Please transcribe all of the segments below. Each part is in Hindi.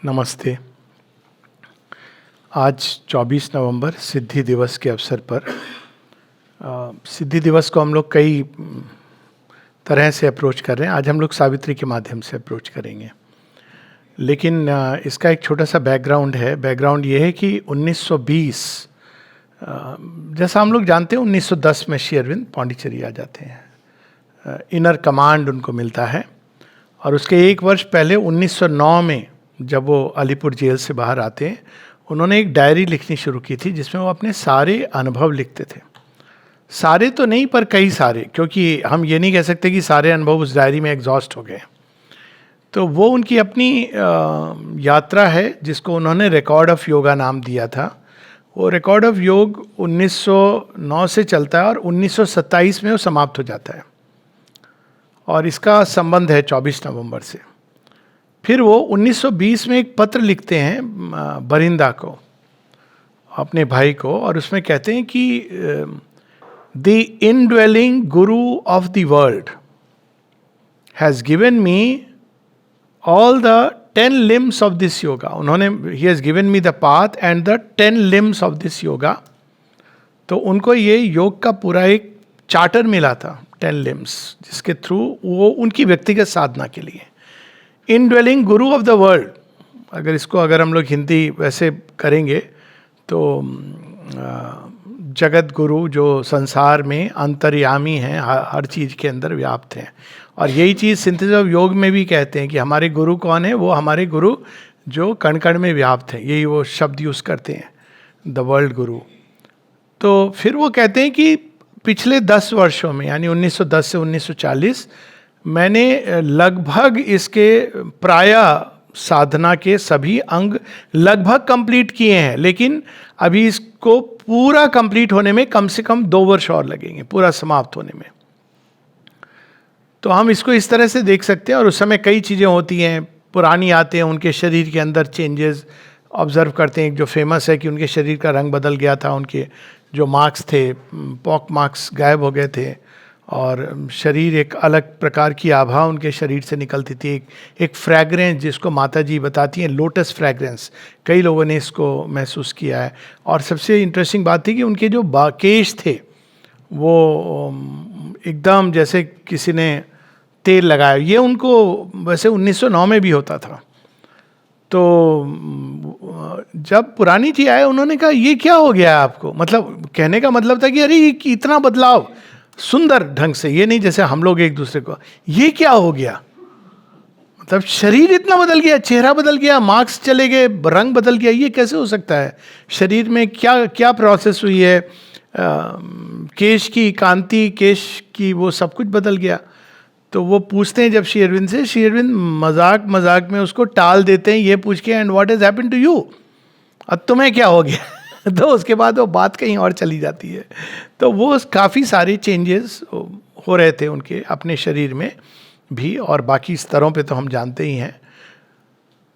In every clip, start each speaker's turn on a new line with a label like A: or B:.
A: नमस्ते। आज 24 नवंबर सिद्धि दिवस के अवसर पर सिद्धि दिवस को हम लोग कई तरह से अप्रोच कर रहे हैं। आज हम लोग सावित्री के माध्यम से अप्रोच करेंगे, लेकिन इसका एक छोटा सा बैकग्राउंड है। बैकग्राउंड ये है कि 1920 जैसा हम लोग जानते हैं 1910 में श्री अरविंद पौंडीचेरी आ जाते हैं। इनर कमांड उनको मिलता है और उसके एक वर्ष पहले 1909 में जब वो अलीपुर जेल से बाहर आते हैं, उन्होंने एक डायरी लिखनी शुरू की थी जिसमें वो अपने सारे अनुभव लिखते थे। सारे तो नहीं पर कई सारे, क्योंकि हम ये नहीं कह सकते कि सारे अनुभव उस डायरी में एग्जॉस्ट हो गए। तो वो उनकी अपनी यात्रा है जिसको उन्होंने रिकॉर्ड ऑफ योगा नाम दिया था। वो रिकॉर्ड ऑफ योग 1909 से चलता है और 1927 में वो समाप्त हो जाता है और इसका संबंध है 24 नवंबर से। फिर वो 1920 में एक पत्र लिखते हैं बरिंदा को, अपने भाई को, और उसमें कहते हैं कि the indwelling guru of the world has given me all the 10 limbs of this yoga. उन्होंने ही has given me the path and the 10 limbs of this yoga. तो उनको ये योग का पूरा एक चार्टर मिला था, 10 लिम्स, जिसके थ्रू वो उनकी व्यक्तिगत साधना के लिए indwelling guru of the world, अगर हम लोग हिंदी वैसे करेंगे तो जगत गुरु जो संसार में अंतर्यामी हैं, हर चीज़ के अंदर व्याप्त हैं। और यही चीज़ सिंथेसिस ऑफ योग में भी कहते हैं कि हमारे गुरु कौन है? वो हमारे गुरु जो कण कण में व्याप्त हैं। यही वो शब्द यूज़ करते हैं, द वर्ल्ड गुरु। तो फिर वो कहते हैं कि पिछले 10 वर्षों में, यानी 1910 से 1940, मैंने लगभग इसके प्रायः साधना के सभी अंग लगभग कंप्लीट किए हैं, लेकिन अभी इसको पूरा कंप्लीट होने में कम से कम 2 वर्ष और लगेंगे, पूरा समाप्त होने में। तो हम इसको इस तरह से देख सकते हैं। और उस समय कई चीज़ें होती हैं, पुरानी आते हैं, उनके शरीर के अंदर चेंजेस ऑब्जर्व करते हैं। एक जो फेमस है कि उनके शरीर का रंग बदल गया था, उनके जो मार्क्स थे, पॉक मार्क्स गायब हो गए थे और शरीर एक अलग प्रकार की आभा उनके शरीर से निकलती थी। एक फ्रैग्रेंस जिसको माता जी बताती हैं लोटस फ्रैग्रेंस, कई लोगों ने इसको महसूस किया है। और सबसे इंटरेस्टिंग बात थी कि उनके जो केश थे वो एकदम जैसे किसी ने तेल लगाया। ये उनको वैसे 1909 में भी होता था। तो जब पुरानी जी आए, उन्होंने कहा ये क्या हो गया है आपको? मतलब कहने का मतलब था कि अरे ये इतना बदलाव, सुंदर ढंग से, ये नहीं जैसे हम लोग एक दूसरे को, ये क्या हो गया? मतलब शरीर इतना बदल गया, चेहरा बदल गया, मार्क्स चले गए, रंग बदल गया, ये कैसे हो सकता है? शरीर में क्या क्या प्रोसेस हुई है? केश की कांति, केश की वो सब कुछ बदल गया। तो वो पूछते हैं जब श्री अरविंद से, श्री अरविंद मजाक मजाक में उसको टाल देते हैं ये पूछ के, and what has happened to you? अब तुम्हें क्या हो गया? तो उसके बाद वो बात कहीं और चली जाती है। तो वो काफ़ी सारे चेंजेस हो रहे थे उनके अपने शरीर में भी, और बाकी स्तरों पे तो हम जानते ही हैं।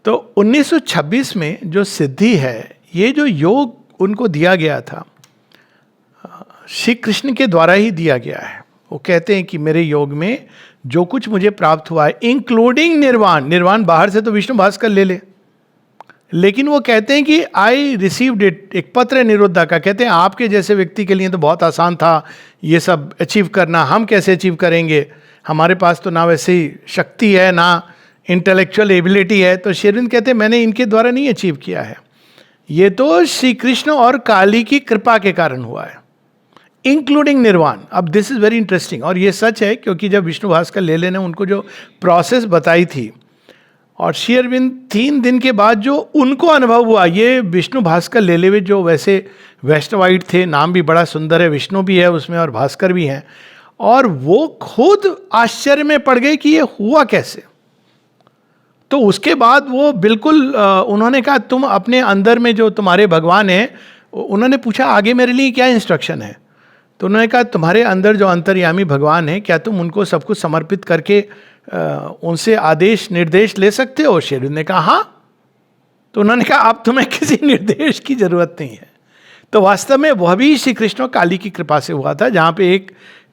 A: तो 1926 में जो सिद्धि है, ये जो योग उनको दिया गया था, श्री कृष्ण के द्वारा ही दिया गया है। वो कहते हैं कि मेरे योग में जो कुछ मुझे प्राप्त हुआ है, इंक्लूडिंग निर्वाण, निर्वाण बाहर से तो विष्णु भास्कर ले ले, लेकिन वो कहते हैं कि आई रिसीव्ड इट, एक पत्र है निरुद्धा का। कहते हैं आपके जैसे व्यक्ति के लिए तो बहुत आसान था ये सब अचीव करना, हम कैसे अचीव करेंगे? हमारे पास तो ना वैसी शक्ति है, ना इंटेलेक्चुअल एबिलिटी है। तो श्री अरविंद कहते हैं मैंने इनके द्वारा नहीं अचीव किया है, ये तो श्री कृष्ण और काली की कृपा के कारण हुआ है, इंक्लूडिंग निर्वाण। अब दिस इज वेरी इंटरेस्टिंग, और ये सच है क्योंकि जब विष्णु भास्कर लेले ने उनको जो प्रोसेस बताई थी, और श्री अरविंद 3 दिन के बाद जो उनको अनुभव हुआ, ये विष्णु भास्कर लेले हुए जो वैसे वैष्णवाइट थे, नाम भी बड़ा सुंदर है, विष्णु भी है उसमें और भास्कर भी हैं, और वो खुद आश्चर्य में पड़ गए कि ये हुआ कैसे। तो उसके बाद वो बिल्कुल उन्होंने कहा तुम अपने अंदर में जो तुम्हारे भगवान हैं, उन्होंने पूछा आगे मेरे लिए क्या इंस्ट्रक्शन है? तो उन्होंने कहा तुम्हारे अंदर जो अंतर्यामी भगवान है, क्या तुम उनको सब कुछ समर्पित करके उनसे आदेश निर्देश ले सकते हो? श्री अरविंद ने कहा हाँ। तो उन्होंने कहा अब तुम्हें किसी निर्देश की जरूरत नहीं है। तो वास्तव में वह भी श्री कृष्ण और काली की कृपा से हुआ था, जहाँ पे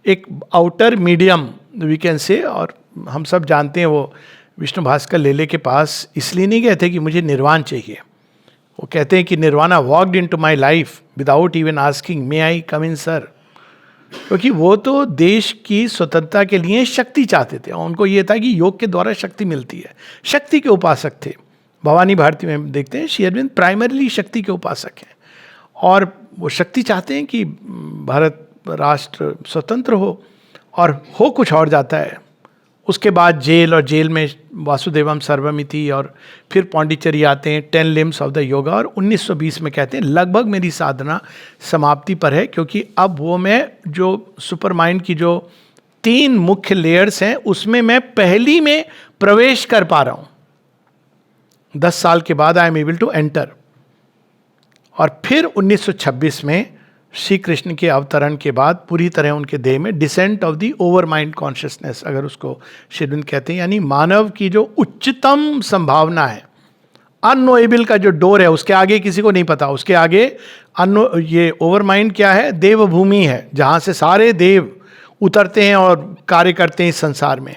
A: एक outer medium we can say, और हम सब जानते हैं वो विष्णु भास्कर लेले के पास इसलिए नहीं गए थे कि मुझे निर्वाण चाहिए। वो कहते हैं कि nirvana walked into my life without even asking may I come in sir, क्योंकि वो तो देश की स्वतंत्रता के लिए शक्ति चाहते थे और उनको ये था कि योग के द्वारा शक्ति मिलती है, शक्ति के उपासक थे। भवानी भारती में देखते हैं श्री अरविंद प्राइमरीली शक्ति के उपासक हैं और वो शक्ति चाहते हैं कि भारत राष्ट्र स्वतंत्र हो, और हो कुछ और जाता है। उसके बाद जेल, और जेल में वासुदेवम सर्वमिति, और फिर पौंडीचेरी आते हैं, 10 लिम्स ऑफ द योगा, और 1920 में कहते हैं लगभग मेरी साधना समाप्ति पर है, क्योंकि अब वो मैं जो सुपर माइंड की जो 3 मुख्य लेयर्स हैं उसमें मैं पहली में प्रवेश कर पा रहा हूँ। 10 साल के बाद I am able to enter. और फिर 1926 में श्री कृष्ण के अवतरण के बाद पूरी तरह उनके देह में decent of the overmind consciousness, अगर उसको श्री अरविंद कहते हैं, यानी मानव की जो उच्चतम संभावना है, अननोएबल का जो डोर है, उसके आगे किसी को नहीं पता, उसके आगे ये ओवर माइंड क्या है, देवभूमि है, जहाँ से सारे देव उतरते हैं और कार्य करते हैं इस संसार में।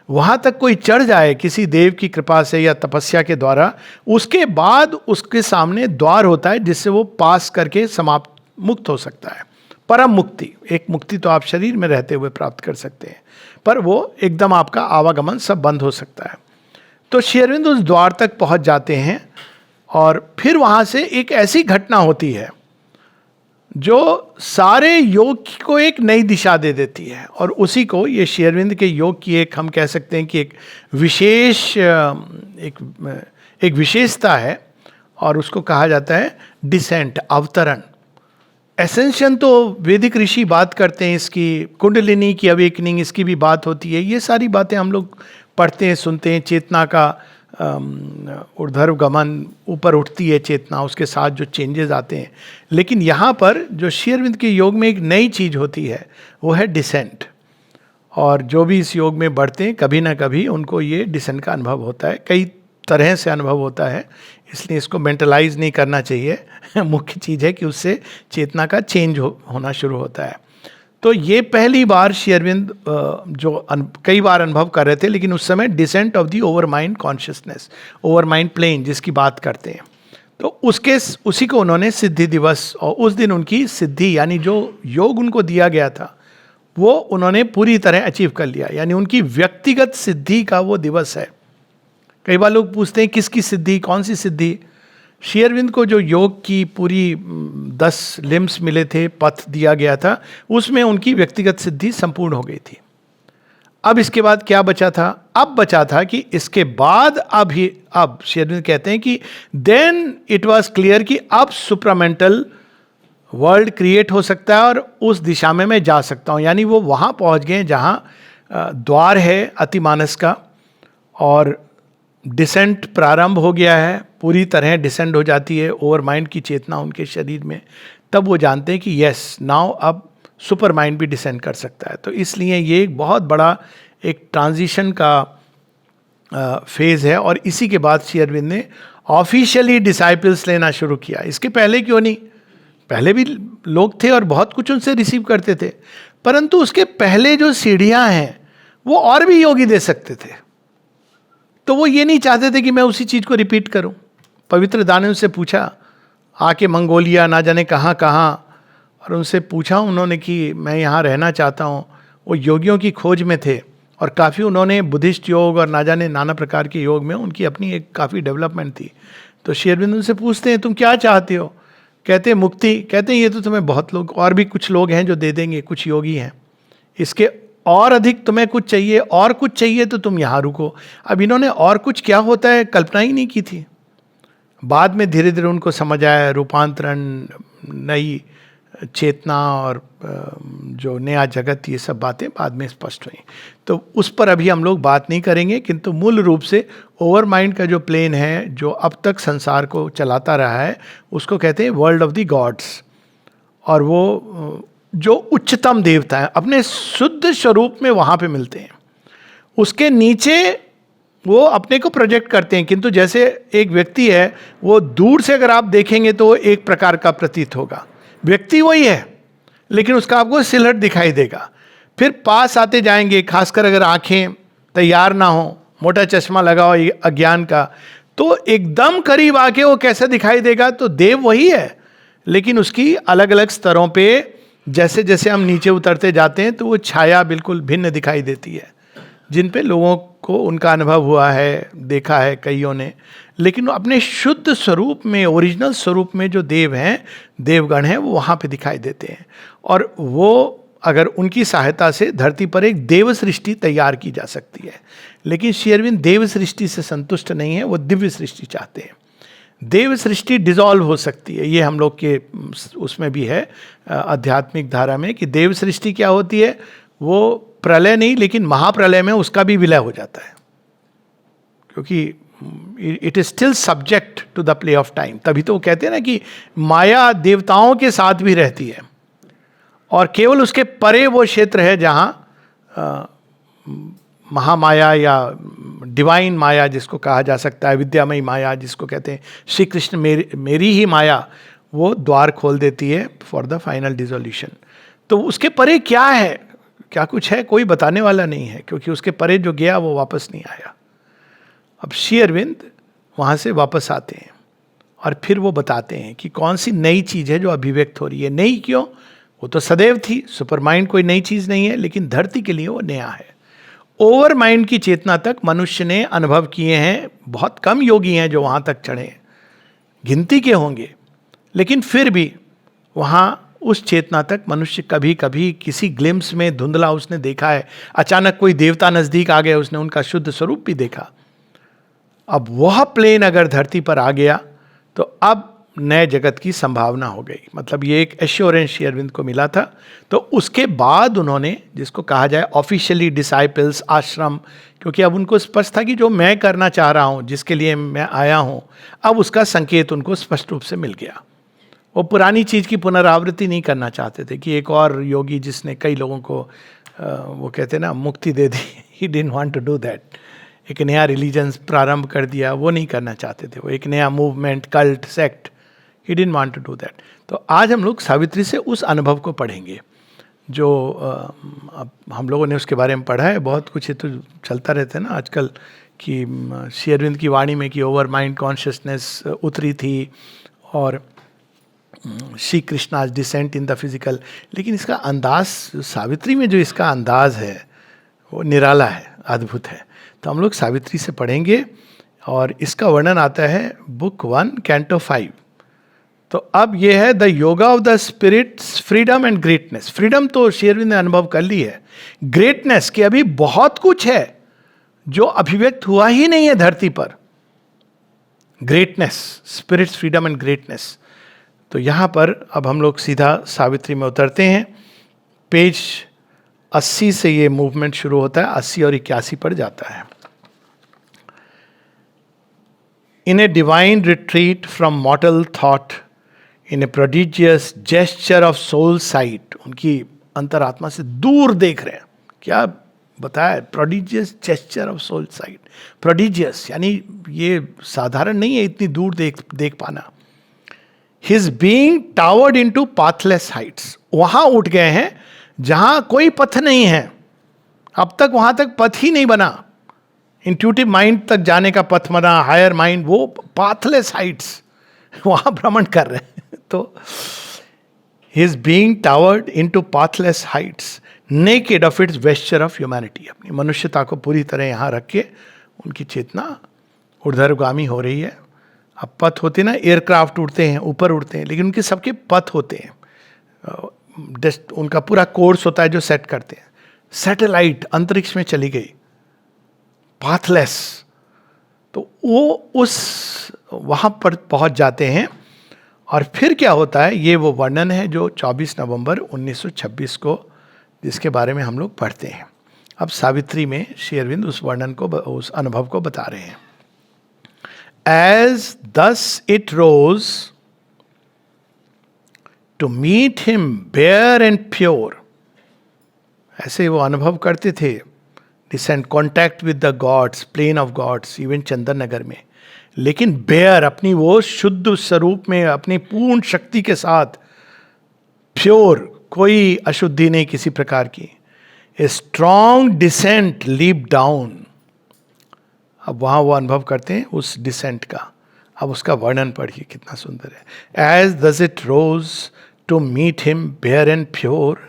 A: वहाँ तक कोई चढ़ जाए किसी देव की कृपा से या तपस्या के द्वारा, उसके बाद उसके सामने द्वार होता है जिससे वो पास करके समाप्त मुक्त हो सकता है। परम मुक्ति, एक मुक्ति तो आप शरीर में रहते हुए प्राप्त कर सकते हैं, पर वो एकदम आपका आवागमन सब बंद हो सकता है। तो श्री अरविंद उस द्वार तक पहुंच जाते हैं और फिर वहाँ से एक ऐसी घटना होती है जो सारे योग को एक नई दिशा दे देती है, और उसी को ये श्री अरविंद के योग की एक, हम कह सकते हैं कि एक विशेष एक विशेषता है, और उसको कहा जाता है डिसेंट, अवतरण। एसेंशन तो वैदिक ऋषि बात करते हैं इसकी, कुंडलिनी की अवेकनिंग इसकी भी बात होती है, ये सारी बातें हम लोग पढ़ते हैं, सुनते हैं। चेतना का ऊर्ध्व गमन, ऊपर उठती है चेतना, उसके साथ जो चेंजेस आते हैं। लेकिन यहाँ पर जो श्री अरविंद के योग में एक नई चीज़ होती है वो है डिसेंट, और जो भी इस योग में बढ़ते हैं कभी ना कभी उनको ये डिसेंट का अनुभव होता है, कई तरह से अनुभव होता है, इसलिए इसको मेंटलाइज नहीं करना चाहिए। मुख्य चीज़ है कि उससे चेतना का चेंज होना शुरू होता है। तो ये पहली बार श्री अरविंद जो कई बार अनुभव कर रहे थे, लेकिन उस समय descent of the overmind consciousness, overmind plane जिसकी बात करते हैं, तो उसी को उन्होंने सिद्धि दिवस, और उस दिन उनकी सिद्धि यानी जो योग उनको दिया गया था वो उन्होंने पूरी तरह अचीव कर लिया, यानी उनकी व्यक्तिगत सिद्धि का वो दिवस है। कई बार लोग पूछते हैं किसकी सिद्धि, कौन सी सिद्धि? श्री अरविंद को जो योग की पूरी 10 लिम्स मिले थे, पथ दिया गया था, उसमें उनकी व्यक्तिगत सिद्धि संपूर्ण हो गई थी। अब इसके बाद क्या बचा था? अब बचा था कि इसके बाद अब श्री अरविंद कहते हैं कि देन इट वाज क्लियर कि अब सुप्रामेंटल वर्ल्ड क्रिएट हो सकता है और उस दिशा में मैं जा सकता हूँ। यानी वो वहाँ पहुँच गए जहाँ द्वार है अतिमानस का, और डिसेंट प्रारंभ हो गया है, पूरी तरह डिसेंड हो जाती है ओवर माइंड की चेतना उनके शरीर में। तब वो जानते हैं कि यस नाउ अब सुपर माइंड भी डिसेंड कर सकता है। तो इसलिए ये एक बहुत बड़ा एक ट्रांजिशन का फेज है, और इसी के बाद श्री अरविंद ने ऑफिशियली डिसाइपल्स लेना शुरू किया। इसके पहले क्यों नहीं? पहले भी लोग थे और बहुत कुछ उनसे रिसीव करते थे, परंतु उसके पहले जो सीढ़ियाँ हैं वो और भी योगी दे सकते थे। तो वो ये नहीं चाहते थे कि मैं उसी चीज़ को रिपीट करूं। पवित्र दानियों से पूछा, आके मंगोलिया ना जाने कहाँ कहाँ, और उनसे पूछा उन्होंने कि मैं यहाँ रहना चाहता हूँ। वो योगियों की खोज में थे, और काफ़ी उन्होंने बुद्धिस्ट योग और ना जाने नाना प्रकार के योग में उनकी अपनी एक काफ़ी डेवलपमेंट थी। तो श्री अरविंद उनसे पूछते हैं तुम क्या चाहते हो? कहते हैं मुक्ति। कहते हैं ये तो तुम्हें बहुत लोग, और भी कुछ लोग हैं जो दे देंगे, कुछ योगी हैं, इसके और अधिक तुम्हें कुछ चाहिए, और कुछ चाहिए तो तुम यहाँ रुको। अब इन्होंने और कुछ क्या होता है कल्पना ही नहीं की थी। बाद में धीरे धीरे उनको समझ आया, रूपांतरण, नई चेतना और जो नया जगत, ये सब बातें बाद में स्पष्ट हुई। तो उस पर अभी हम लोग बात नहीं करेंगे, किंतु मूल रूप से ओवर माइंड का जो प्लेन है जो अब तक संसार को चलाता रहा है, उसको कहते हैं वर्ल्ड ऑफ द गॉड्स। और वो जो उच्चतम देवता है अपने शुद्ध स्वरूप में वहाँ पे मिलते हैं। उसके नीचे वो अपने को प्रोजेक्ट करते हैं, किंतु जैसे एक व्यक्ति है, वो दूर से अगर आप देखेंगे तो एक प्रकार का प्रतीत होगा, व्यक्ति वही है, लेकिन उसका आपको सिलहट दिखाई देगा। फिर पास आते जाएंगे, खासकर अगर आंखें तैयार ना हो, मोटा चश्मा लगाओ अज्ञान का, तो एकदम करीब आके वो कैसे दिखाई देगा? तो देव वही है, लेकिन उसकी अलग अलग स्तरों पे जैसे जैसे हम नीचे उतरते जाते हैं तो वो छाया बिल्कुल भिन्न दिखाई देती है, जिन पे लोगों को उनका अनुभव हुआ है, देखा है कईयों ने। लेकिन अपने शुद्ध स्वरूप में, ओरिजिनल स्वरूप में जो देव हैं, देवगण हैं, वो वहाँ पे दिखाई देते हैं। और वो अगर उनकी सहायता से धरती पर एक देव सृष्टि तैयार की जा सकती है। लेकिन श्री अरविंद देव सृष्टि से संतुष्ट नहीं है, वो दिव्य सृष्टि चाहते हैं। देव सृष्टि डिसॉल्व हो सकती है, ये हम लोग के उसमें भी है आध्यात्मिक धारा में, कि देव सृष्टि क्या होती है? वो प्रलय नहीं, लेकिन महाप्रलय में उसका भी विलय हो जाता है, क्योंकि it is still subject to the play of time. तभी तो वो कहते हैं ना कि माया देवताओं के साथ भी रहती है, और केवल उसके परे वो क्षेत्र है जहाँ महामाया या डिवाइन माया जिसको कहा जा सकता है, विद्यामयी माया जिसको कहते हैं, श्री कृष्ण मेरी ही माया, वो द्वार खोल देती है फॉर द फाइनल डिसोल्यूशन। तो उसके परे क्या है, क्या कुछ है, कोई बताने वाला नहीं है, क्योंकि उसके परे जो गया वो वापस नहीं आया। अब श्री अरविंद वहाँ से वापस आते हैं और फिर वो बताते हैं कि कौन सी नई चीज़ है जो अभिव्यक्त हो रही है। नई क्यों? वो तो सदैव थी, सुपर माइंड कोई नई चीज़ नहीं है, लेकिन धरती के लिए वो नया है। ओवर माइंड की चेतना तक मनुष्य ने अनुभव किए हैं, बहुत कम योगी हैं जो वहाँ तक चढ़े, गिनती के होंगे, लेकिन फिर भी वहाँ उस चेतना तक मनुष्य कभी कभी किसी ग्लिम्स में धुंधला उसने देखा है। अचानक कोई देवता नज़दीक आ गए, उसने उनका शुद्ध स्वरूप भी देखा। अब वह प्लेन अगर धरती पर आ गया तो अब नए जगत की संभावना हो गई। मतलब ये एक एश्योरेंस श्री अरविंद को मिला था। तो उसके बाद उन्होंने, जिसको कहा जाए ऑफिशियली डिसाइपल्स आश्रम, क्योंकि अब उनको स्पष्ट था कि जो मैं करना चाह रहा हूँ, जिसके लिए मैं आया हूँ, अब उसका संकेत उनको स्पष्ट रूप से मिल गया। वो पुरानी चीज़ की पुनरावृत्ति नहीं करना चाहते थे कि एक और योगी जिसने कई लोगों को वो कहते हैं ना मुक्ति दे दी, he didn't want to do that. एक नया रिलीजन प्रारंभ कर दिया, वो नहीं करना चाहते थे। वो एक नया movement, cult, sect, he didn't want to do that. तो आज हम लोग सावित्री से उस अनुभव को पढ़ेंगे जो अब हम लोगों ने उसके बारे में पढ़ा है। बहुत कुछ तो चलता रहता है ना आजकल कि श्री अरविंद की वाणी में कि ओवर माइंड कॉन्शियसनेस उतरी थी और Shri Krishna's descent in the physical. लेकिन इसका अंदाज, सावित्री में जो इसका अंदाज है वो निराला है, अद्भुत है। तो हम लोग सावित्री से पढ़ेंगे और इसका वर्णन आता है बुक 1 कैंटो 5। तो अब ये है the yoga of the spirit, freedom and greatness. Freedom तो श्री अरविंद ने अनुभव कर ली है, ग्रेटनेस कि अभी बहुत कुछ है जो अभिव्यक्त हुआ ही नहीं है धरती पर। Greatness, spirit, freedom and greatness. तो यहां पर अब हम लोग सीधा सावित्री में उतरते हैं। पेज 80 से ये मूवमेंट शुरू होता है, 80 और 81 पर जाता है। In a divine retreat from mortal thought, in a prodigious gesture of soul sight, उनकी अंतरात्मा से दूर देख रहे हैं। क्या बताया? Prodigious gesture of soul sight. Prodigious यानी ये साधारण नहीं है इतनी दूर देख पाना। His being towered into pathless heights, वहां उठ गए हैं जहां कोई पथ नहीं है। अब तक वहां तक पथ ही नहीं बना, इंट्यूटिव माइंड तक जाने का पथ बना, हायर माइंड, वो पाथलेस हाइट्स वहां भ्रमण कर रहे हैं। तो his being towered into pathless heights, naked of its vesture of humanity. अपनी मनुष्यता को पूरी तरह यहां रख के उनकी चेतना ऊर्ध्वगामी हो रही है। अब पथ होते ना, एयरक्राफ्ट उड़ते हैं, ऊपर उड़ते हैं, लेकिन उनके सबके पथ होते हैं, उनका पूरा कोर्स होता है जो सेट करते हैं। सैटेलाइट अंतरिक्ष में चली गई, पाथलेस। तो वो उस वहाँ पर पहुँच जाते हैं। और फिर क्या होता है, ये वो वर्णन है जो 24 नवंबर 1926 को, जिसके बारे में हम लोग पढ़ते हैं। अब सावित्री में श्री अरविंद उस वर्णन को, उस अनुभव को बता रहे हैं। As thus it rose to meet him bare and pure, ऐसे वो अनुभव करते थे। Descent contact with the gods, plane of gods, even Chandannagar में, लेकिन बेयर, अपनी वो शुद्ध स्वरूप में, अपनी पूर्ण शक्ति के साथ, प्योर, कोई अशुद्धि नहीं किसी प्रकार की। A strong descent leap down, अब वहाँ वो अनुभव करते हैं उस डिसेंट का। अब उसका वर्णन पढ़िए कितना सुंदर है। As does it rose to meet him bare and pure,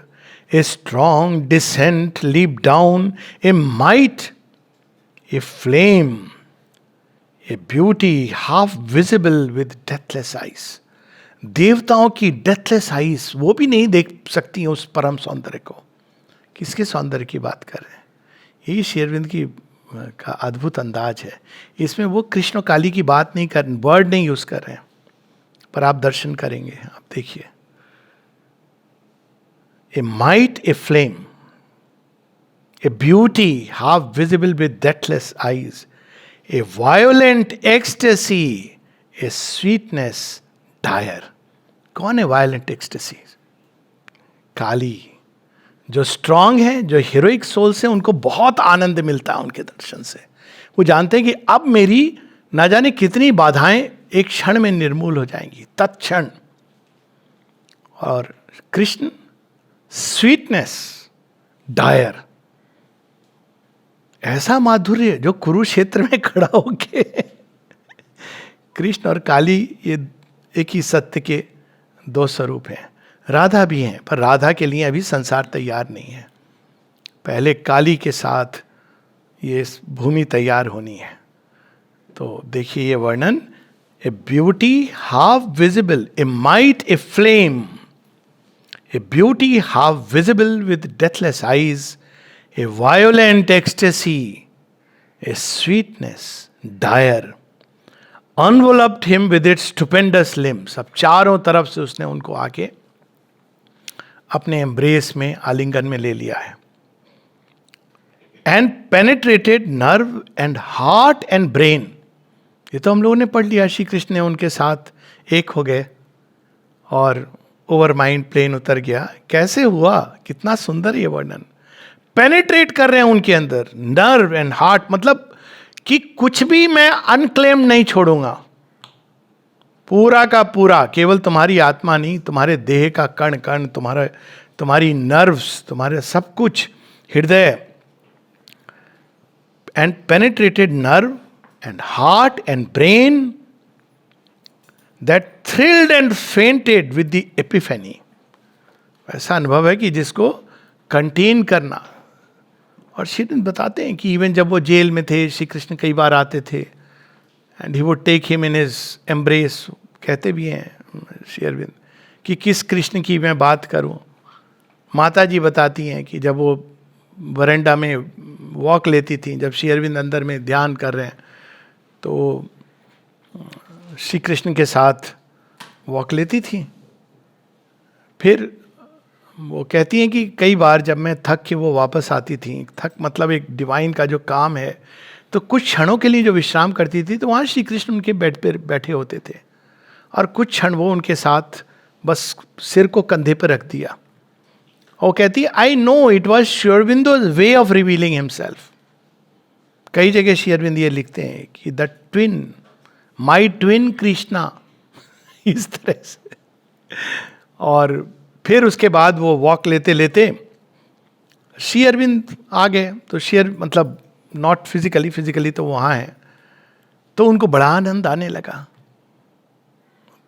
A: a strong descent leap down, a might, a flame, a beauty half visible with deathless eyes. देवताओं की डेथलेस आइज वो भी नहीं देख सकती हैं उस परम सौंदर्य को। किसके सौंदर्य की बात कर रहे हैं? यही श्री अरविंद की का अद्भुत अंदाज है। इसमें वो कृष्ण काली की बात नहीं कर, वर्ड नहीं यूज कर रहे हैं, पर आप दर्शन करेंगे, आप देखिए। A might, a flame, a beauty half visible with deathless eyes, a violent ecstasy, a sweetness dire. कौन है वायोलेंट एक्सटेसी? काली। जो स्ट्रांग है, जो हीरोइक सोल से, उनको बहुत आनंद मिलता है उनके दर्शन से। वो जानते हैं कि अब मेरी ना जाने कितनी बाधाएं एक क्षण में निर्मूल हो जाएंगी, तत्क्षण। और कृष्ण स्वीटनेस डायर, ऐसा माधुर्य जो कुरुक्षेत्र में खड़ा होके कृष्ण और काली ये एक ही सत्य के दो स्वरूप हैं। राधा भी हैं, पर राधा के लिए अभी संसार तैयार नहीं है। पहले काली के साथ ये भूमि तैयार होनी है। तो देखिए ये वर्णन, a beauty half visible, a might, a flame, a beauty half visible with deathless eyes, a violent ecstasy, a sweetness dire, enveloped him with its stupendous limbs. अब चारों तरफ से उसने उनको आके अपने एम्ब्रेस में, आलिंगन में ले लिया है। And penetrated nerve and heart and brain. ये तो हम लोगों ने पढ़ लिया, श्री कृष्ण ने उनके साथ एक हो गए और ओवर माइंड प्लेन उतर गया। कैसे हुआ? कितना सुंदर ये वर्णन। पेनिट्रेट कर रहे हैं उनके अंदर, नर्व एंड हार्ट, मतलब कि कुछ भी मैं अनक्लेम नहीं छोड़ूंगा। पूरा का पूरा, केवल तुम्हारी आत्मा नहीं, तुम्हारे देह का कण कण, तुम्हारी नर्व्स, तुम्हारे सब कुछ, हृदय। And penetrated nerve and heart and brain, that thrilled and fainted with the epiphany. ऐसा अनुभव है कि जिसको कंटेन करना। और श्री बताते हैं कि इवन जब वो जेल में थे, श्री कृष्ण कई बार आते थे, and he would take him in his embrace. कहते भी हैं श्री अरविंद कि किस कृष्ण की मैं बात करूं। माता जी बताती हैं कि जब वो वरांडा में वॉक लेती थी, जब श्री अरविंद अंदर में ध्यान कर रहे हैं, तो श्री कृष्ण के साथ वॉक लेती थी। फिर वो कहती हैं कि कई बार जब मैं थक के वो वापस आती थी, थक मतलब एक डिवाइन का जो काम है, तो कुछ क्षणों के लिए जो विश्राम करती थी, तो वहाँ श्री कृष्ण उनके बेड पर बैठे होते थे, और कुछ क्षण वो उनके साथ बस सिर को कंधे पर रख दिया। और कहती है, I know it was Shri Aurobindo's way of revealing himself. कई जगह श्री अरविंद ये लिखते हैं कि the twin, my twin Krishna, इस तरह से। और फिर उसके बाद वो वॉक लेते लेते श्री अरविंद आ गए। तो श्री मतलब नॉट फिजिकली तो वहाँ हैं, तो उनको बड़ा आनंद आने लगा।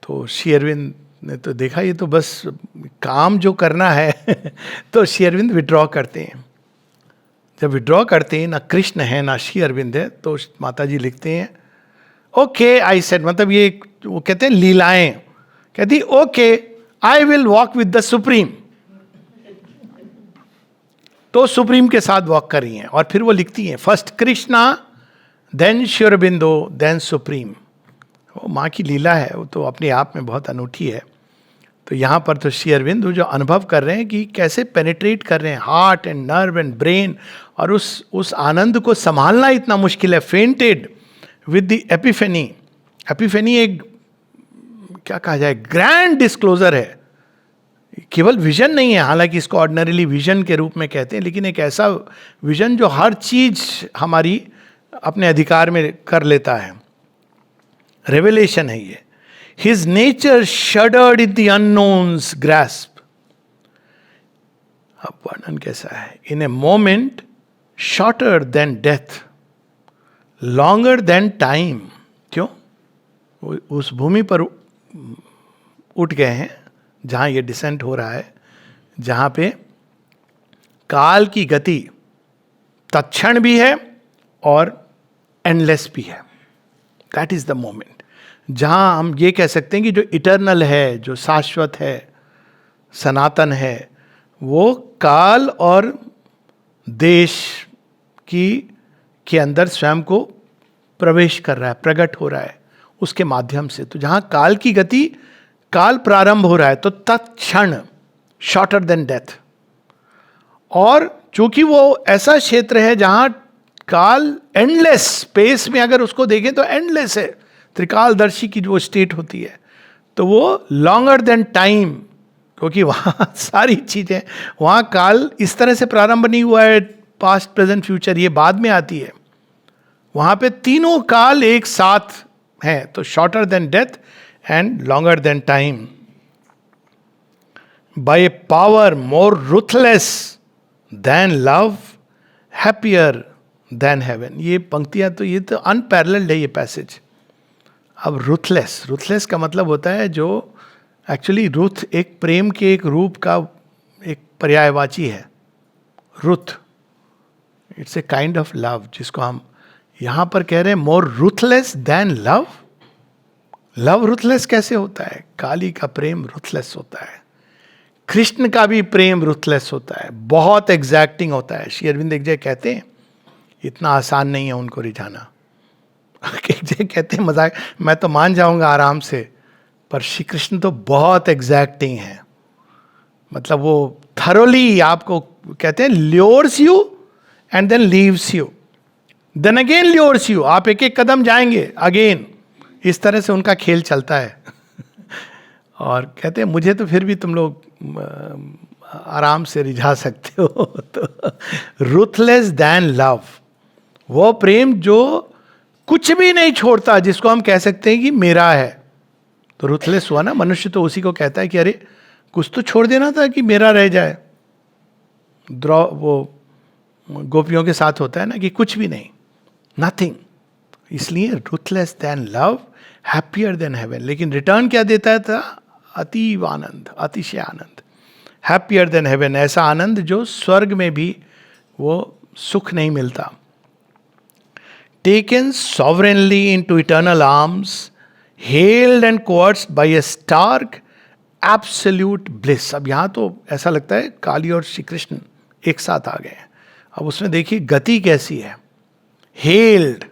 A: तो श्री अरविंद ने तो देखा ये तो बस काम जो करना है तो श्री अरविंद विड्रॉ करते हैं। जब विड्रॉ करते हैं, ना कृष्ण है ना श्री अरविंद है, तो माता जी लिखते हैं, ओके आई सेड, मतलब ये वो कहते हैं लीलाएं, कहती okay I will walk with the supreme. तो सुप्रीम के साथ वॉक कर रही हैं। और फिर वो लिखती हैं, first Krishna, then Shri Aurobindo, then supreme. वो माँ की लीला है, वो तो अपने आप में बहुत अनूठी है। तो यहाँ पर तो श्री अरविंद जो अनुभव कर रहे हैं कि कैसे पेनिट्रेट कर रहे हैं heart and nerve and brain, और उस आनंद को संभालना इतना मुश्किल है। Fainted with the epiphany. Epiphany एक क्या कहा जाए, ग्रैंड डिस्क्लोजर है। केवल विजन नहीं है, हालांकि इसको ऑर्डिनरीली विजन के रूप में कहते हैं, लेकिन एक ऐसा विजन जो हर चीज हमारी अपने अधिकार में कर लेता है। रेवलेशन है ये। His nature shuddered in the unknown's grasp. अब वर्णन कैसा है, in a moment shorter than death, longer than time. क्यों? उस भूमि पर उठ गए हैं जहां ये डिसेंट हो रहा है, जहां पे काल की गति तत्क्षण भी है और एंडलेस भी है. दैट इज द मोमेंट जहां हम ये कह सकते हैं कि जो इटर्नल है, जो शाश्वत है, सनातन है, वो काल और देश के अंदर स्वयं को प्रवेश कर रहा है, प्रकट हो रहा है उसके माध्यम से. तो जहां काल की गति, काल प्रारंभ हो रहा है, तो तत्क्षण, शॉर्टर देन डेथ. और चूंकि वो ऐसा क्षेत्र है जहां काल एंडलेस, स्पेस में अगर उसको देखें तो एंडलेस है, त्रिकालदर्शी की जो स्टेट होती है, तो वो लॉन्गर देन टाइम, क्योंकि वहां सारी चीजें, वहां काल इस तरह से प्रारंभ नहीं हुआ है, पास्ट प्रेजेंट फ्यूचर ये बाद में आती है. वहां पे तीनों काल एक साथ हैं. तो shorter than death and longer than time, by a power more ruthless than love, happier than heaven. ये पंक्तियां तो, ये तो अनपैरेलल्ड है ये पैसेज. अब रूथलेस, रूथलेस का मतलब होता है जो एक्चुअली, रुथ एक प्रेम के एक रूप का एक पर्यायवाची है. Ruth, it's a kind of love, जिसको हम यहां पर कह रहे हैं more ruthless than love. Love ruthless कैसे होता है? काली का प्रेम रूथलेस होता है, कृष्ण का भी प्रेम रूथलेस होता है, बहुत एग्जैक्टिंग होता है. श्री अरविंद एक जगह कहते हैं इतना आसान नहीं है उनको रिझाना. एक जगह कहते हैं, मजाक, मैं तो मान जाऊंगा आराम से, पर श्री कृष्ण तो बहुत एग्जैक्टिंग है. मतलब वो थरोली आपको कहते हैं, lures you and then leaves you, then again lures you. आप एक एक कदम जाएंगे, अगेन. इस तरह से उनका खेल चलता है. और कहते हैं मुझे तो फिर भी तुम लोग आराम से रिझा सकते हो. तो रूथलेस देन लव, वो प्रेम जो कुछ भी नहीं छोड़ता, जिसको हम कह सकते हैं कि मेरा है. तो रूथलेस हुआ ना. मनुष्य तो उसी को कहता है कि अरे कुछ तो छोड़ देना था कि मेरा रह जाए. वो गोपियों के साथ होता है ना कि कुछ भी नहीं, नथिंग. इसलिए ruthless than love, happier than heaven. लेकिन रिटर्न क्या देता था? अतीव आनंद, अतिशय आनंद. हैप्पियर देन हेवन, ऐसा आनंद जो स्वर्ग में भी वो सुख नहीं मिलता. Taken sovereignly into eternal arms, held and coerced by a stark absolute bliss. अब यहां तो ऐसा लगता है काली और श्री कृष्ण एक साथ आ गए हैं. अब उसमें देखिए गति कैसी है. Held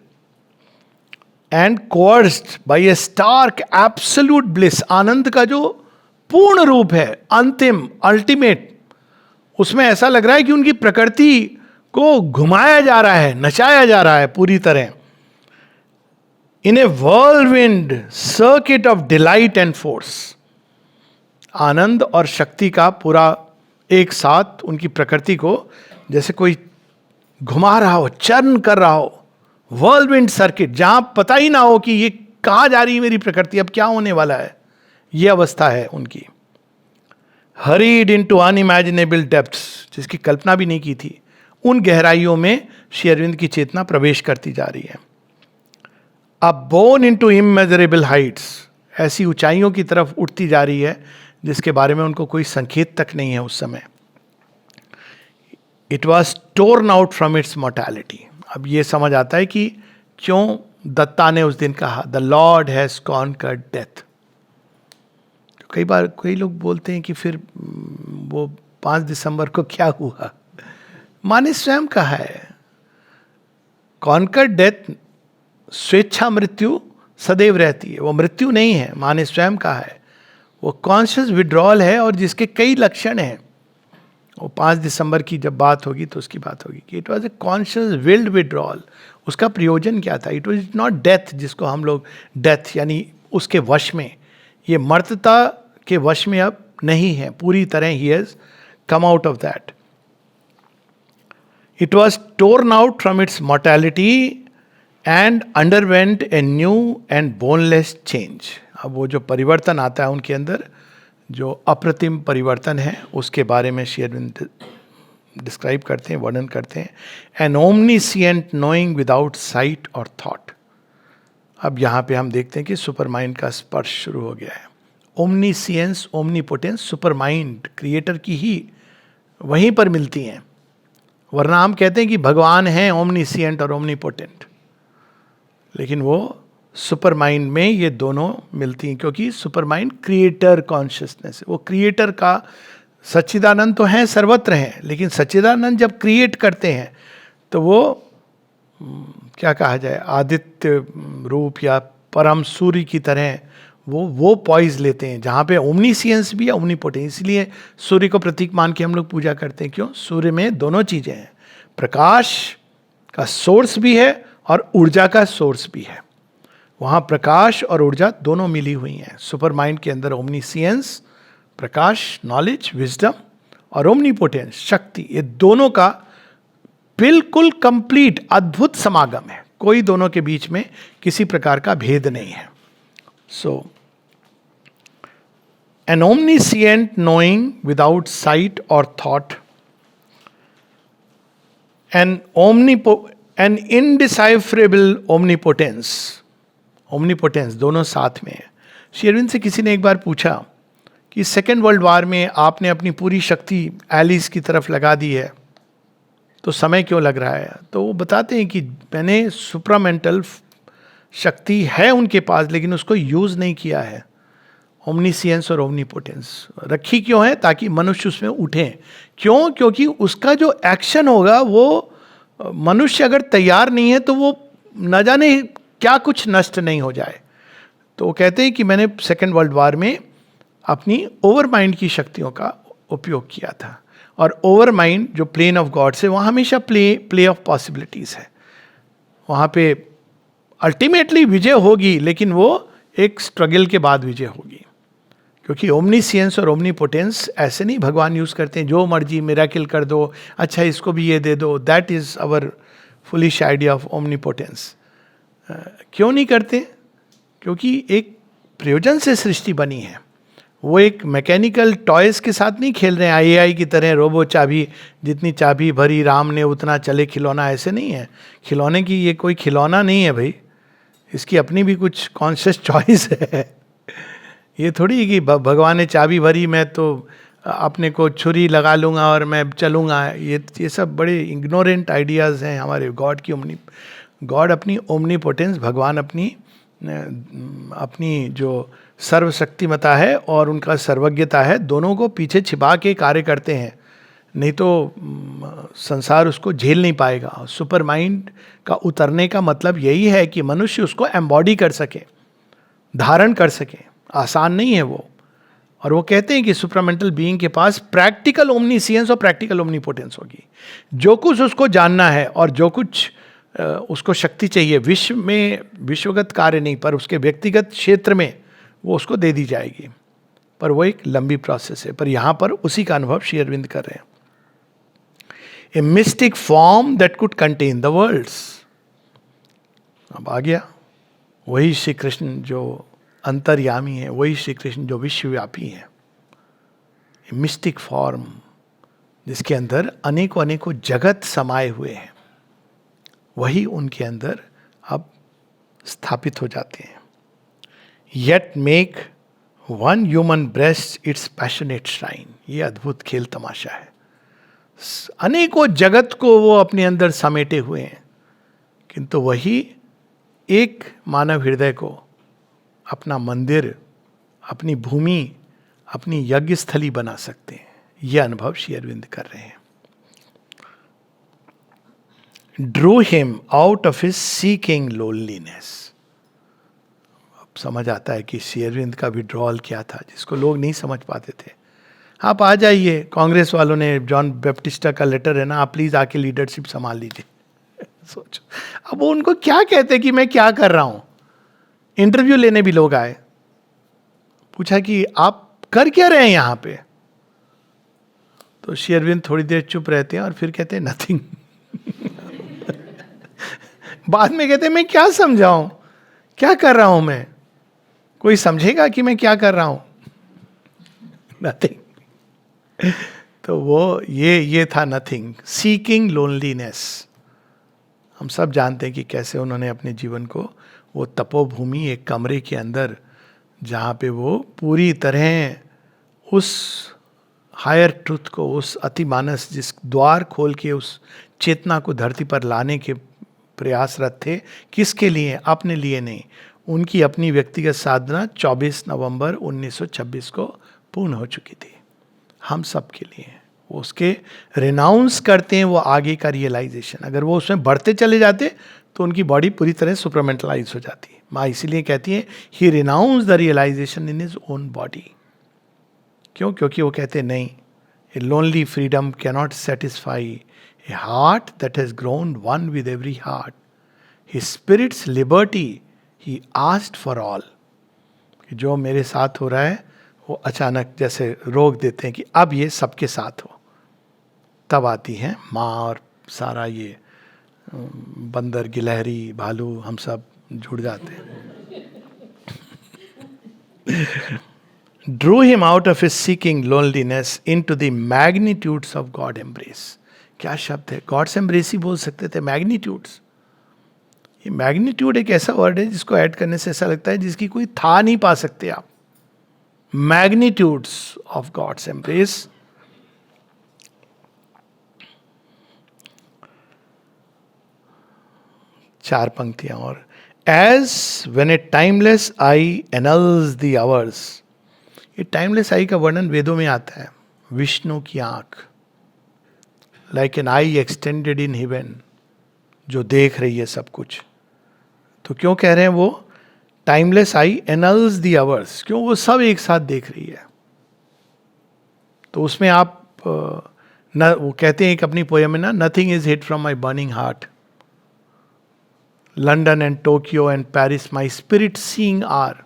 A: and coerced by a stark absolute bliss, आनंद का जो पूर्ण रूप है, अंतिम, अल्टीमेट. उसमें ऐसा लग रहा है कि उनकी प्रकृति को घुमाया जा रहा है, नचाया जा रहा है पूरी तरह. In a whirlwind circuit of delight and force, आनंद और शक्ति का पूरा एक साथ उनकी प्रकृति को जैसे कोई घुमा रहा हो, चर्न कर रहा हो. whirlwind सर्किट, जहां पता ही ना हो कि ये कहां जा रही है मेरी प्रकृति, अब क्या होने वाला है, ये अवस्था है उनकी. Hurled into unimaginable depths, जिसकी कल्पना भी नहीं की थी, उन गहराइयों में श्री अरविंद की चेतना प्रवेश करती जा रही है. अब borne into immeasurable heights, ऐसी ऊंचाइयों की तरफ उठती जा रही है जिसके बारे में उनको कोई संकेत तक नहीं है उस समय. It was torn out from its mortality. अब ये समझ आता है कि क्यों दत्ता ने उस दिन कहा the Lord has conquered death. कई बार कई लोग बोलते हैं कि फिर वो 5 दिसंबर को क्या हुआ. माँ ने स्वयं कहा है, कॉन्कर्ड डेथ, स्वेच्छा मृत्यु सदैव रहती है, वो मृत्यु नहीं है. माँ ने स्वयं कहा है वो कॉन्शियस विड्रॉल है, और जिसके कई लक्षण हैं. वो 5 दिसंबर की जब बात होगी तो उसकी बात होगी कि it was a conscious willed withdrawal. उसका प्रयोजन क्या था? इट वॉज नॉट डेथ, जिसको हम लोग डेथ यानी उसके वश में, ये मर्तता के वश में अब नहीं है पूरी तरह. He has come out of that. It was torn out from its mortality and underwent a new and boneless change. अब वो जो परिवर्तन आता है उनके अंदर, जो अप्रतिम परिवर्तन है, उसके बारे में श्री अरविंद डिस्क्राइब करते हैं, वर्णन करते हैं, N omniscient knowing without sight और थॉट। अब यहाँ पे हम देखते हैं कि सुपर माइंड का स्पर्श शुरू हो गया है। Omniscience, omnipotence super mind creator की ही वहीं पर मिलती हैं, वरना हम कहते हैं कि भगवान हैं ओमनीसिएंट और ओमनीपोटेंट, लेकिन वो सुपर माइंड में ये दोनों मिलती हैं, क्योंकि सुपर माइंड क्रिएटर कॉन्शियसनेस है। वो क्रिएटर का, सच्चिदानंद तो हैं, सर्वत्र हैं, लेकिन सच्चिदानंद जब क्रिएट करते हैं तो वो क्या कहा जाए, आदित्य रूप या परम सूर्य की तरह वो पॉइज लेते हैं, जहाँ पे ओमनीसियंस भी है, ओमनीपोटेंस। इसलिए सूर्य को प्रतीक मान के हम लोग पूजा करते हैं। क्यों? सूर्य में दोनों चीजें हैं, प्रकाश का सोर्स भी है और ऊर्जा का सोर्स भी है। वहाँ प्रकाश और ऊर्जा दोनों मिली हुई हैं। सुपर माइंड के अंदर ओमनीसियंस, प्रकाश, नॉलेज, विजडम, और ओमनीपोटेंस, शक्ति, ये दोनों का बिल्कुल कंप्लीट अद्भुत समागम है। कोई दोनों के बीच में किसी प्रकार का भेद नहीं है। So an omniscient knowing without sight और thought, an indecipherable omnipotence, omnipotence दोनों साथ में है। श्री अरविंद से किसी ने एक बार पूछा कि सेकेंड वर्ल्ड वार में आपने अपनी पूरी शक्ति एलिस की तरफ लगा दी है, तो समय क्यों लग रहा है? तो वो बताते हैं कि मैंने सुप्रामेंटल शक्ति है उनके पास, लेकिन उसको यूज नहीं किया है। ओमनीसियंस और ओमनीपोटेंस रखी क्यों है? ताकि मनुष्य उसमें उठे। क्यों? क्योंकि उसका जो एक्शन होगा वो मनुष्य अगर तैयार नहीं है तो वो न जाने क्या कुछ नष्ट नहीं हो जाए। तो वो कहते हैं कि मैंने सेकेंड वर्ल्ड वार में अपनी ओवर माइंड की शक्तियों का उपयोग किया था, और ओवर माइंड जो प्लेन ऑफ गॉड से, वहाँ हमेशा प्ले ऑफ पॉसिबिलिटीज है। वहाँ पे अल्टीमेटली विजय होगी, लेकिन वो एक स्ट्रगल के बाद विजय होगी। क्योंकि ओमनीसियंस और ओमनीपोटेंस ऐसे नहीं भगवान यूज करते हैं, जो मर्जी मिरेकल कर दो, अच्छा इसको भी ये दे दो। That is our foolish idea of omnipotence. क्यों नहीं करते? क्योंकि एक प्रयोजन से सृष्टि बनी है। वो एक मैकेनिकल टॉयज के साथ नहीं खेल रहे हैं, AI की तरह रोबो चाबी, जितनी चाबी भरी राम ने उतना चले खिलौना, ऐसे नहीं है। खिलौने की ये कोई खिलौना नहीं है भाई, इसकी अपनी भी कुछ कॉन्शियस चॉइस है। ये थोड़ी है कि भगवान ने चाबी भरी, मैं तो अपने को छुरी लगा लूँगा और मैं चलूँगा। ये सब बड़े इग्नोरेंट आइडियाज़ हैं हमारे गॉड की। गॉड अपनी ओमनीपोटेंस, भगवान अपनी जो सर्वशक्तिमता है और उनका सर्वज्ञता है, दोनों को पीछे छिपा के कार्य करते हैं, नहीं तो संसार उसको झेल नहीं पाएगा। सुपर माइंड का उतरने का मतलब यही है कि मनुष्य उसको एम्बॉडी कर सके, धारण कर सके। आसान नहीं है वो। और वो कहते हैं कि सुपरामेंटल बीइंग के पास प्रैक्टिकल ओमनीसियंस और प्रैक्टिकल ओमनीपोटेंस होगी। जो कुछ उसको जानना है और जो कुछ उसको शक्ति चाहिए विश्व में, विश्वगत कार्य नहीं, पर उसके व्यक्तिगत क्षेत्र में वो उसको दे दी जाएगी। पर वो एक लंबी प्रोसेस है। पर यहाँ पर उसी का अनुभव श्री अरविंद कर रहे हैं। A mystic form that could contain the worlds. अब आ गया वही श्री कृष्ण जो अंतर्यामी है, वही श्री कृष्ण जो विश्वव्यापी है। ए मिस्टिक फॉर्म जिसके अंदर अनेकों अनेकों जगत समाये हुए हैं, वही उनके अंदर अब स्थापित हो जाते हैं। Yet make one human breast it's passionate shrine. ये अद्भुत खेल तमाशा है। अनेकों जगत को वो अपने अंदर समेटे हुए हैं, किंतु वही एक मानव हृदय को अपना मंदिर, अपनी भूमि, अपनी यज्ञ स्थली बना सकते हैं। यह अनुभव श्री अरविंद कर रहे हैं। Drew him out of his seeking loneliness. अब समझ आता है कि श्री अरविंद का विड्रॉल क्या था, जिसको लोग नहीं समझ पाते थे। आप आ जाइए, कांग्रेस वालों ने, जॉन बैप्टिस्टा का लेटर है ना, आप प्लीज आके लीडरशिप संभाल लीजिए। सोचो अब वो उनको क्या कहते कि मैं क्या कर रहा हूं। इंटरव्यू लेने भी लोग आए, पूछा कि आप कर क्या रहे हैं यहां पे? तो श्री अरविंद थोड़ी देर चुप रहते हैं और फिर कहते हैं नथिंग। बाद में कहते हैं मैं क्या समझाऊं, क्या कर रहा हूं मैं? कोई समझेगा कि मैं क्या कर रहा हूं? नथिंग। तो वो ये था नथिंग, सीकिंग लोनलीनेस। हम सब जानते हैं कि कैसे उन्होंने अपने जीवन को, वो तपोभूमि एक कमरे के अंदर, जहाँ पे वो पूरी तरह उस हायर ट्रुथ को, उस अतिमानस जिस द्वार खोल के उस चेतना को धरती पर लाने के प्रयासरत थे। किसके लिए? अपने लिए नहीं। उनकी अपनी व्यक्तिगत साधना 24 नवंबर 1926 को पूर्ण हो चुकी थी। हम सब के लिए वो उसके रिनाउंस करते हैं, वो आगे का रियलाइजेशन। अगर वो उसमें बढ़ते चले जाते तो उनकी बॉडी पूरी तरह सुपरमेंटलाइज हो जाती है। माँ इसीलिए कहती है he renounce the realisation in his own body. क्यों? क्योंकि वो कहते हैं नहीं, a lonely freedom cannot satisfy a heart that has grown one with every heart. His spirit's liberty he asked for all. जो मेरे साथ हो रहा है वो अचानक जैसे रोक देते हैं कि अब ये सबके साथ हो। तब आती हैं माँ और सारा ये बंदर, गिलहरी, भालू, हम सब जुड़ जाते हैं। Drew him out of his seeking loneliness into the magnitudes of God embrace. क्या शब्द है! गॉड्स एम्ब्रेस ही बोल सकते थे, मैग्नीट्यूड्स। ये मैग्नीट्यूड एक ऐसा वर्ड है जिसको ऐड करने से ऐसा लगता है जिसकी कोई था नहीं पा सकते आप। Magnitudes of God's embrace. चार पंक्तियां और। As when a timeless eye annals the hours. ये टाइमलेस आई का वर्णन वेदों में आता है। विष्णु की आंख, like an eye extended in heaven, जो देख रही है सब कुछ। तो क्यों कह रहे हैं वो timeless eye annals the hours? क्यों? वो सब एक साथ देख रही है। तो उसमें आप न, वो कहते हैं एक अपनी पोयम में ना, nothing is hid from my burning heart, London and Tokyo and Paris my spirit seeing are.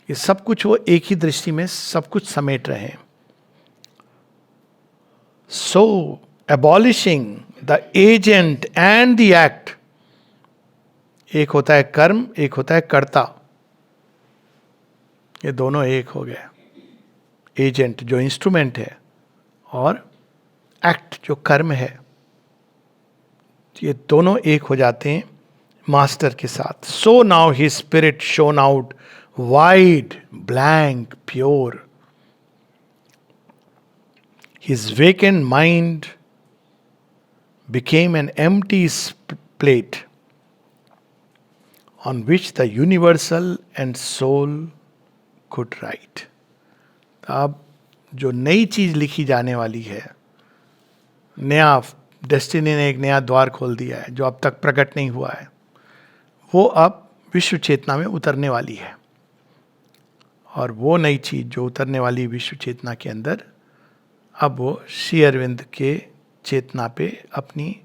A: ये सब कुछ वो एक ही दृष्टि में सब कुछ समेट रहे हैं। So abolishing the agent and the act. एक होता है कर्म, एक होता है कर्ता। ये दोनों एक हो गए। एजेंट जो इंस्ट्रूमेंट है और एक्ट जो कर्म है, ये दोनों एक हो जाते हैं मास्टर के साथ। So now his spirit shown out wide, blank, pure. His vacant mind became an empty plate on which the universal and soul could write. अब जो नई चीज लिखी जाने वाली है, नया डेस्टिनी ने एक नया द्वार खोल दिया है जो अब तक प्रकट नहीं हुआ है, वो अब विश्व चेतना में उतरने वाली है। और वो नई चीज जो उतरने वाली विश्व चेतना के अंदर, अब वो श्री अरविंद के चेतना पे अपनी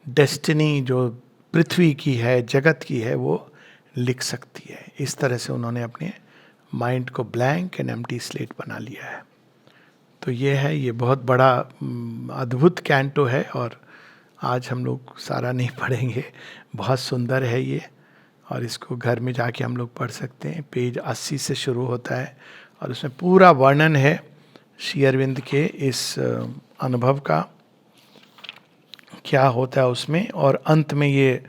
A: डेस्टिनी जो पृथ्वी की है, जगत की है, वो लिख सकती है। इस तरह से उन्होंने अपने माइंड को ब्लैंक एंड एम्प्टी स्लेट बना लिया है। तो ये है, ये बहुत बड़ा अद्भुत कैंटो है और आज हम लोग सारा नहीं पढ़ेंगे। बहुत सुंदर है ये, और इसको घर में जाके हम लोग पढ़ सकते हैं। पेज 80 से शुरू होता है और उसमें पूरा वर्णन है श्री अरविंद के इस अनुभव का, क्या होता है उसमें। और अंत में ये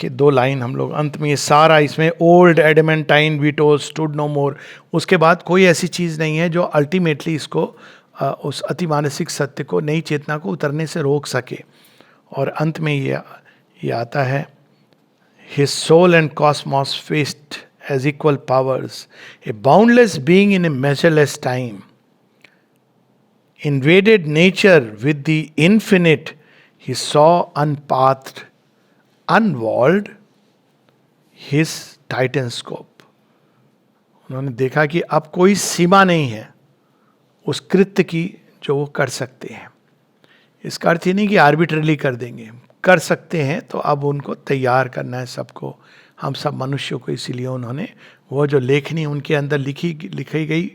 A: दो लाइन हम लोग अंत में, ये सारा इसमें ओल्ड एडमेंटाइन वीटो स्टूड नो मोर। उसके बाद कोई ऐसी चीज़ नहीं है जो अल्टीमेटली इसको उस अतिमानसिक सत्य को, नई चेतना को उतरने से रोक सके। और अंत में ये आता है, his soul and cosmos faced as equal powers, a boundless being in a measureless time, invaded nature with the infinite, he saw unpathed, unwalled his titanscope. उन्होंने देखा कि अब कोई सीमा नहीं है उस कृत्य की जो वो कर सकते हैं। इसका अर्थ ही नहीं कि आर्बिट्रली कर देंगे, कर सकते हैं, तो अब उनको तैयार करना है सबको, हम सब मनुष्यों को। इसीलिए उन्होंने वो जो लेखनी उनके अंदर लिखी गई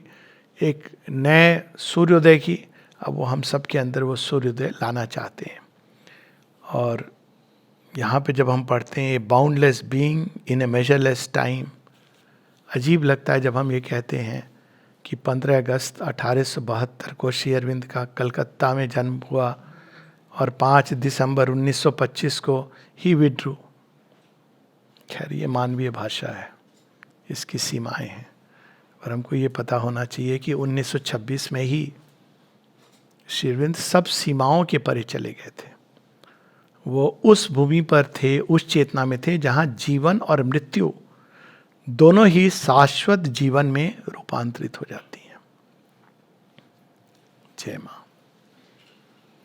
A: एक नए सूर्योदय की, अब वो हम सब के अंदर वो सूर्योदय लाना चाहते हैं। और यहाँ पे जब हम पढ़ते हैं ए boundless being in a measureless time, अजीब लगता है जब हम ये कहते हैं कि 15 अगस्त 1872 को श्री अरविंद का कलकत्ता में जन्म हुआ और 5 दिसंबर 1925 को ही विड्रू। खैर ये मानवीय भाषा है, इसकी सीमाएं हैं, और हमको ये पता होना चाहिए कि 1926 में ही श्री अरविंद सब सीमाओं के परे चले गए थे। वो उस भूमि पर थे, उस चेतना में थे जहां जीवन और मृत्यु दोनों ही शाश्वत जीवन में रूपांतरित हो जाती हैं। जय मां।